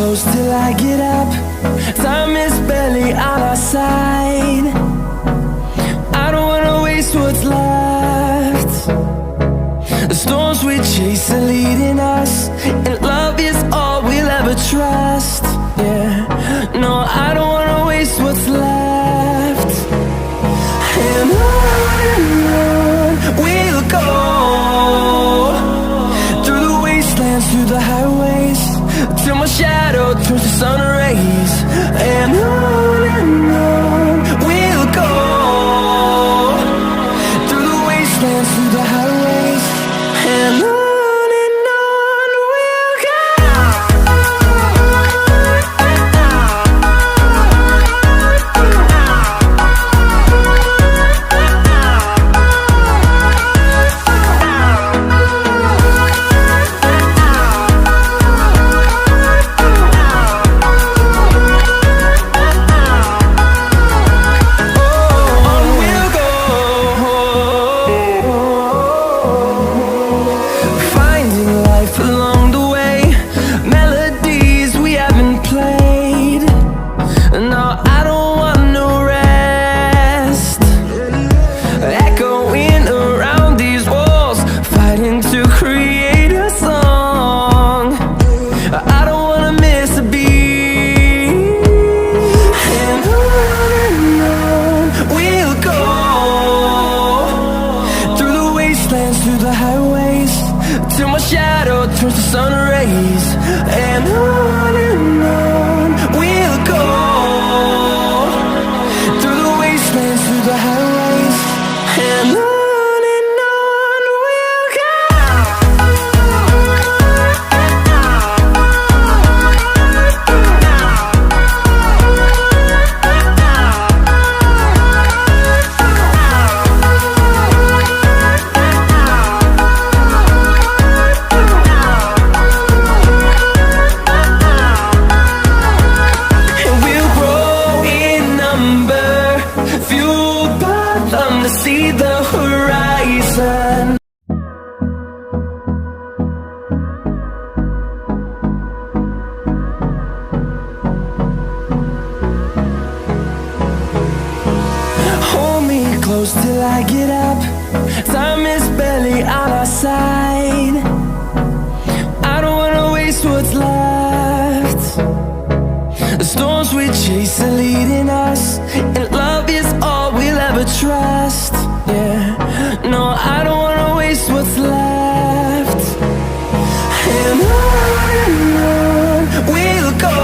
close till I get up. Time is barely on our side. I don't wanna waste what's left. The storms we chase are leading us, and love is all we'll ever trust. Yeah, no, I don't wanna waste what's left. And on we'll go, through the wastelands, through the highways, till my shadow turns to sun rays. And on we'll go, through the wastelands, through the highways, and on we'll go. Through the highways, till my shadow turns to sun rays. And on we'll go, through the wastelands, through the highways, and on we'll go. To see the horizon. Hold me close till I get up. Time is barely on our side. I don't wanna waste what's left. The storms we chase are leading us, and love is all we'll ever trust. Yeah, no, I don't wanna waste what's left. And on we'll go,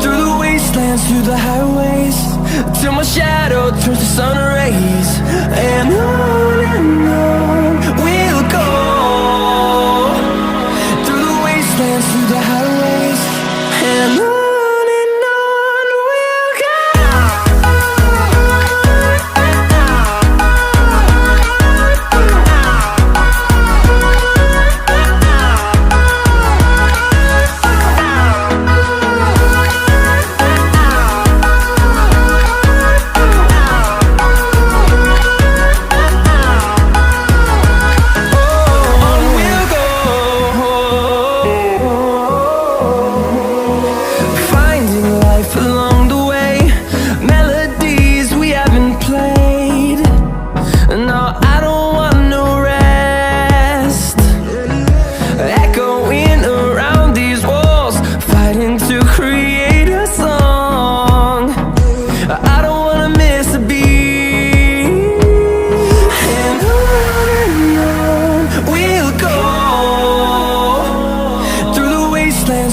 through the wastelands, through the highways, till my shadow turns to sun rays. And on we'll go, through the wastelands, through the highways, and on.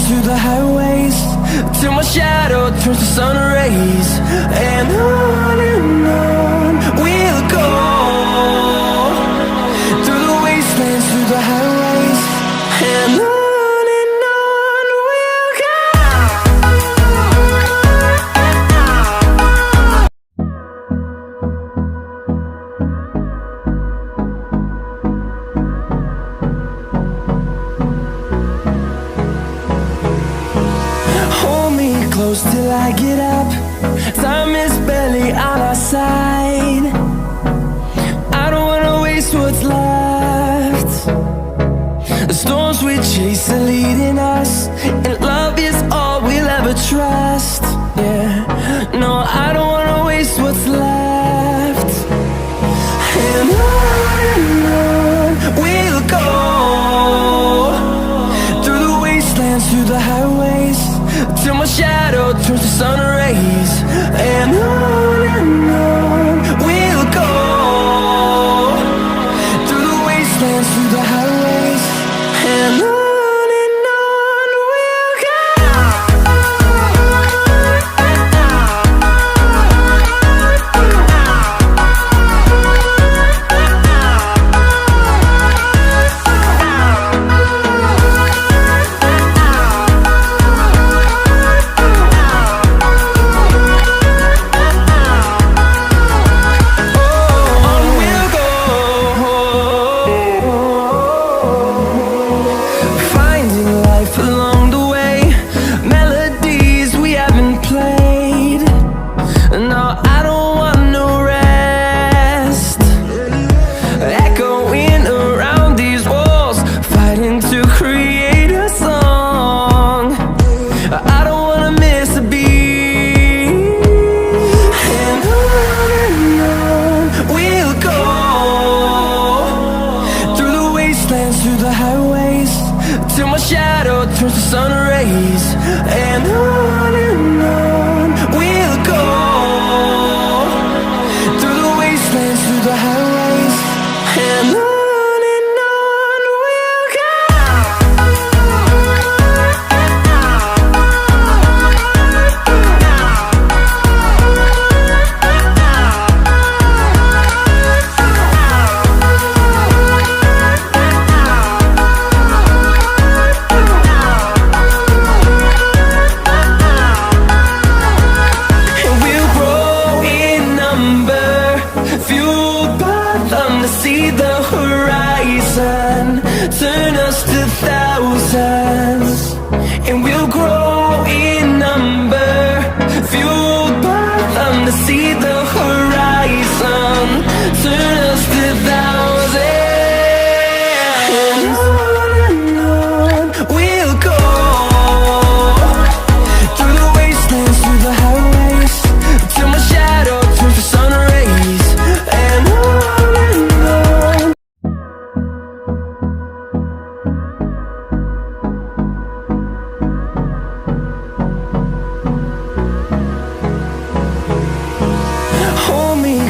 Through the highways, till my shadow turns to sun rays. And on we'll go, through the wastelands, through the highways, and on we'll go. Close till I get up. Time is barely on our side. I don't wanna waste what's left. The storms we chase are leading us, trust. Yeah, no, I don't wanna waste what's left. And on we'll go, through the wastelands, through the highways, till my shadow turns to sun rays. And on we'll go, through the wastelands, through the highways, and on we'll go. Through the highways, till my shadow turns to sun rays. And on we'll go, through the wastelands, through the highways, and on we'll go. See the horizon, turn us to thousands, and we'll grow in number, fueled by them to see the horizon, turn us to thousands. And on we'll go, through the wastelands, through the highways, till my shadow turns to sun rays. And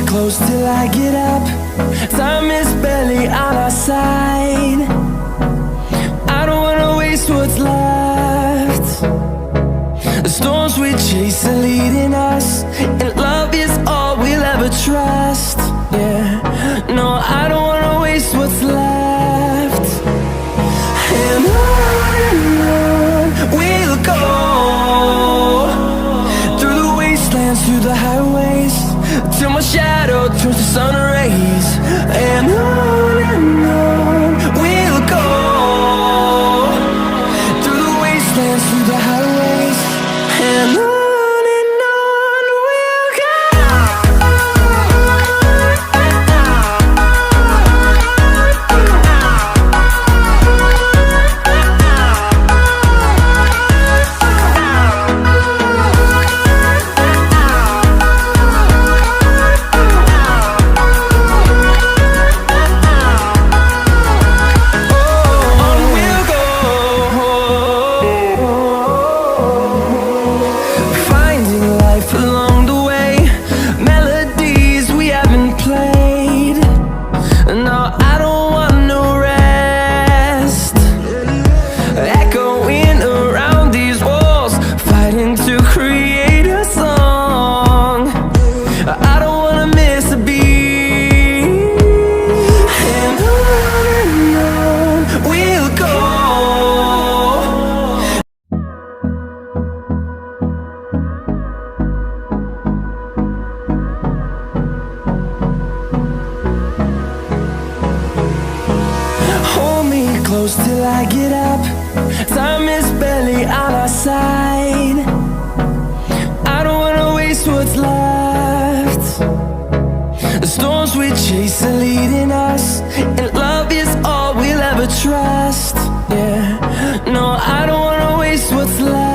close till I get up, time is barely on our side. I don't wanna waste what's left. The storms we chase are leading us, and love is all we'll ever trust. Yeah, no, I don't wanna waste what's left. And on we'll go, through the wastelands, through the highways, till my shadow turns to sun rays. And on we'll go, through the wastelands, through the highways, and on we'll go. close till I get up. Time is barely on our side. I don't wanna waste what's left. The storms we chase are leading us, and love is all we'll ever trust. Yeah, no, I don't wanna waste what's left.